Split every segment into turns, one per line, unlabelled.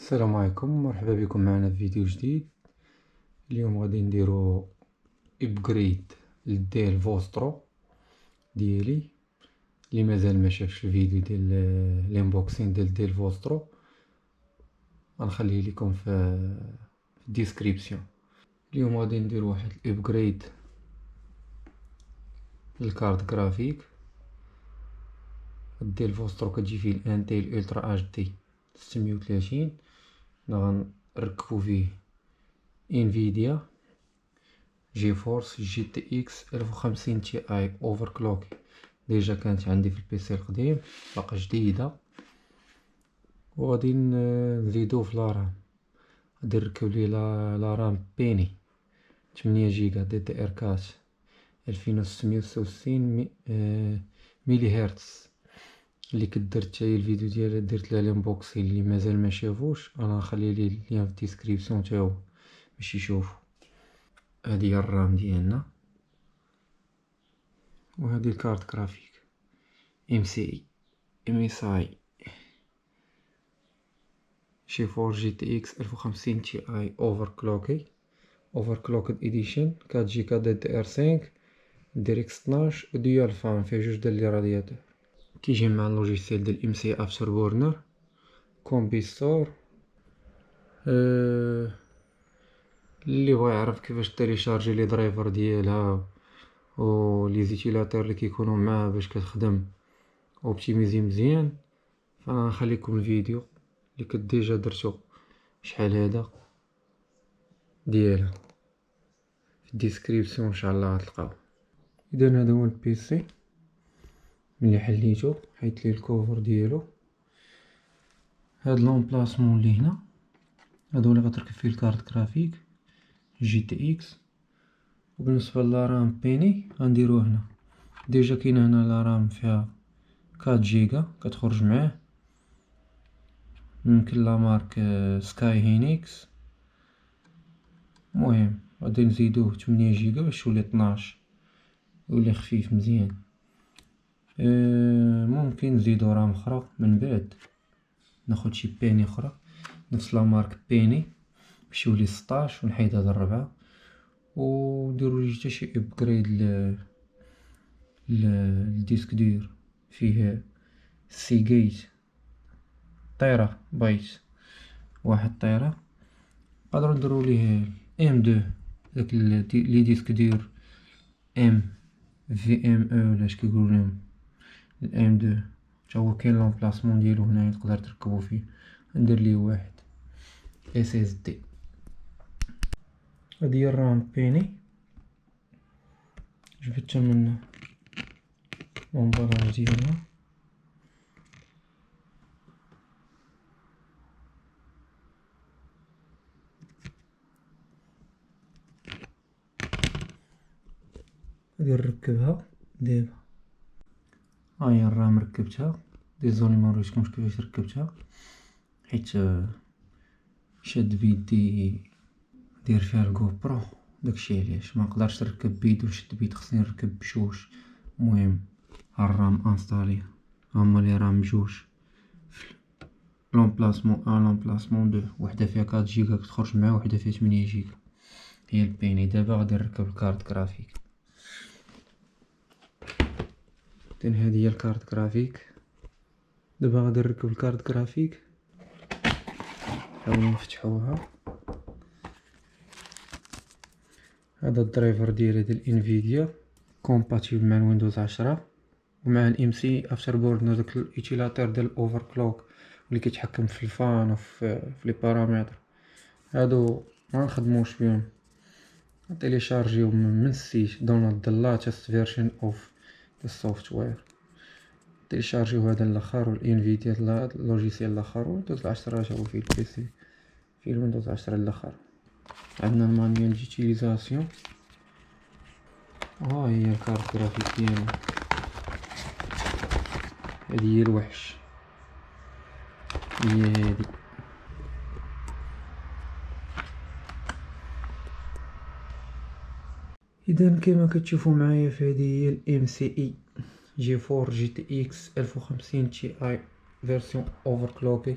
السلام عليكم، مرحبا بكم معنا في فيديو جديد. اليوم غادي نديرو ابجريد للديل فوسترو ديالي اللي مازال ما شافش الفيديو ديال الانبوكسين ديال ديل فوسترو، غنخليه لكم في الديسكريبسيون. اليوم غادي ندير واحد الابجريد للكارت جرافيك. الديل فوسترو كتجي فيه الانتيل الترا اش دي 630، غنركبو فيه انفيديا جي فورس جي تي اكس 1050 تي اي اوفركلوك. ديجا كانت عندي في البيسي القديم، باقا جديده. وغادي نزيدو في لارام، غادي نركب ليه لا رام بيني 8 جيجا دي دي ار كات 2666 ميلي هرتز، اللي كدرت حتى هي الفيديو ديالها، درت لها الانبوكسين. اللي مازال ما شافوش انا نخلي ليه اللين في الديسكريبسيون تا هو باش يشوفو. هادي هي الرام ديالنا، وهذه الكارت جرافيك MSI جي فور جي تي اكس 1050 تي اي اوفركلوكد اديشن 4 جيجا دي دي ار 5 ديريكس 12 وديال فان فيه جوج ديال لي رادياتور. كيجي مع اللوجيسيال ديال MSI افتر بورنر كومبيستور. اللي بغا يعرف كيفاش تيليشارجي لي درايفر ديالها و لي زيتيلاتور اللي كيكونوا معاه باش كتخدم اوبتيميزي مزيان، فانا نخليكم الفيديو اللي كنت ديجا درتو شحال هذا ديالها في الديسكريبسيون ان شاء الله غتلقاو. اذا هذا هو البيسي ملي حليتو، حيت ليه الكوفر ديالو. هاد لومبلاسمون اللي هنا هادو اللي غتركب فيه الكارت جرافيك جي تي اكس. وبالنسبه للرام بيني غنديروه هنا. ديجا كاينه هنا لا رام فيها 4 جيجا كتخرج معاه، يمكن لا مارك سكاي هينيكس. المهم غادي نزيدوه 8 جيجا باش يولي 12، يولي خفيف مزيان. ممكن نزيدو رام اخرى من بعد، ناخد شي بيني اخرى نفس لا مارك بيني باش يولي 16، ونحيد هاد الربعة ونديرو ليه حتى شي ابجريد للديسك دور فيه سيجيت طيرة بايت، واحد طيرة. نقدرو نديرو ليه M2 داك لي ديسك دور ام في ام او ولا اش كيقولوا لهم الام 2، حتى هو كاين لومبلاسمون ديالو هنايا تقدر تركبو فيه. ندير ليه واحد اس اس دي. هادي هي الرام بيني، جبدتها من لومبالاج ديالها. غادي نركبها دابا. ها هي الرام ركبتها. ديزوني موريتكمش كيفاش ركبتها حيت شاد بيدي ندير فيها الجو برو، داكشي علاش ما نقدرش نركب بيد ونشد بيد، خصني نركب بجوج. المهم ها الرام انستالي، هما لي رام بجوج لومبلاسمون لومبلاسمون دو، وحده فيها 4 جيجا كتخرج معاه، وحده فيها 8 جيجا هي البيني. دابا غادي نركب الكارت جرافيك. إذن هذه هي الكارت جرافيك. دابا غادي نركب الكارت جرافيك، نحاولو نفتحوها. هذا الدرايفر ديالها ديال انفيديا كومباتيبل مع الويندوز 10 ومع الMSI افتر بورنر، داك الايتيلاتور ديال الاوفركلوك اللي كيتحكم في الفان وفي لي بارامتر. هادو ما نخدموش بهم، نتيليشارجيو من السيت دونالد ذا لاتست فيرجن اوف السوفتوير. تيليشارجيو هذا الاخر والانفيديا اللوجيسيال الاخر، ويندوز 10 جاو فيه البيسي في الويندوز 10 الاخر. عندنا المانيوال ديتيليزاسيون. ها هي الكارت جرافيك ديالنا، هادي هي الوحش، هي هادي. اذا كما كتشوفوا معايا فهادي هي الام سي اي جي 4 جي تي اكس 1050 تي اي فيرسيون اوفركلوكي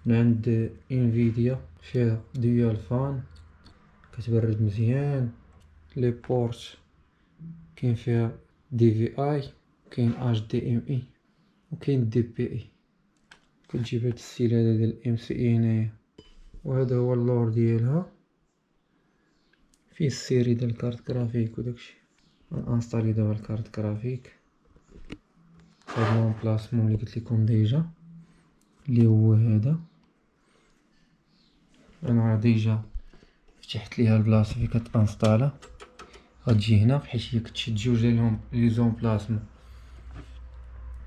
من عند انفيديا، فيها ديال فان كتبرد مزيان. لي بورت كاين فيها دي في اي، كاين اش دي ام اي، وكاين دي بي اي. كتجيب هاد السلالة ديال ام سي اي هنايا. وهذا هو اللور ديالها، فيه السيري ديال الكارت جرافيك وداكشي. غنانستالي دابا الكارت جرافيك. هاد لومبلاسمون لي قلت لكم ديجا اللي هو هذا. انا ديجا فتحت ليها البلاصه فين كتانستالا. غتجي هنا حيت هي كتشد جوج ديالهم لي زومبلاسمون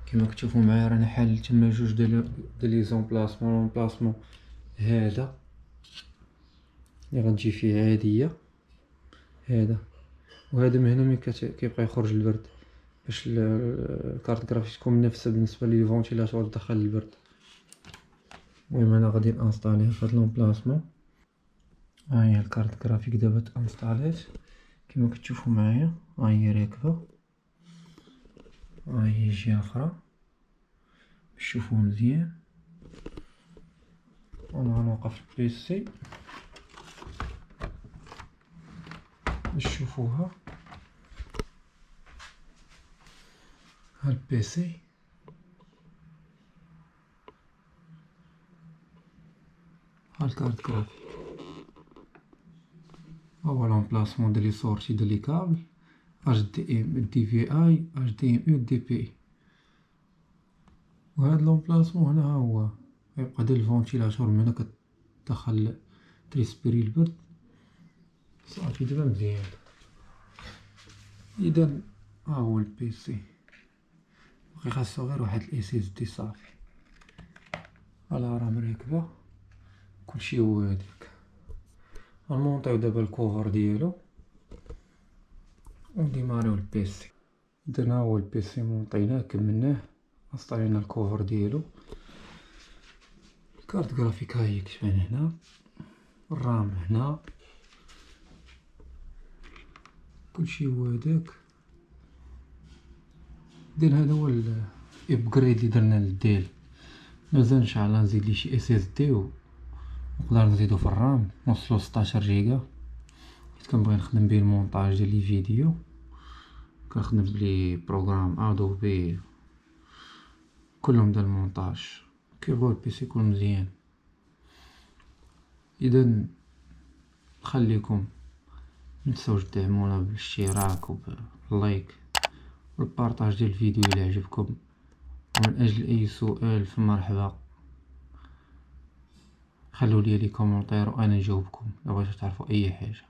كما كتشوفوا معايا. رانا حال تما جوج ديال لي زومبلاسمون. لومبلاسمون هذا اللي غتجي فيه عاديه، هذا وهذا من هنا ملي كيبقى يخرج البرد باش الكارت جرافيك تكون منافسه بالنسبه لي فونتيلاتور تدخل البرد. المهم انا غادي نانستاليها في هاد لومبلاسمون. ها هي الكارت جرافيك دابا تانستالات كما كتشوفوا معايا. ها هي راكبه. ها هي جهه اخرى باش تشوفوه مزيان. انا غنوقف البيسي باش تشوفوها. ها البيسي ها الكارت جرافيك. ها هو لومبلاسمون ديال لي سورتي ديال لي كابل اش دي ام، دي في اي، اش دي ام اي، دي بي اي. وهاد لومبلاسمون هنا ها هو يبقى ديال الفونتيلاتور. من هنا كتدخل تريسبيري البرد. صافي دابا مزيان. اذا ها هو البيسي، باقي خاصو غير واحد الاس اس دي صافي. راه مركبه كلشي هو هداك. غنمونطيو دابا الكوفر ديالو ونديماريو البيسي. اذا ها هو البيسي مونطيناه كملناه، انستالينا الكوفر ديالو. الكارت جرافيك ها هي كتبان هنا، الرام هنا، كلشي هو هداك. اذا هذا هو الابجريد اللي درنا للديل. مازال ان شاء الله نزيد ليه شي اس اس دي ونقدر نزيدو في الرام نوصلو 16 جيجا، حيت كنبغي نخدم بيه المونتاج ديال لي فيديو. كنخدم بلي بروغرام ادوبي كلهم ديال المونتاج. كيبغيو البيسي يكون مزيان. اذا نخليكم متنساوش تدعمونا بالاشتراك وباللايك والبارطاج ديال الفيديو الى عجبكم. ومن اجل اي سؤال فمرحبا، خلوا لي كومونتير وانا نجاوبكم لو بغيتو تعرفوا اي حاجه.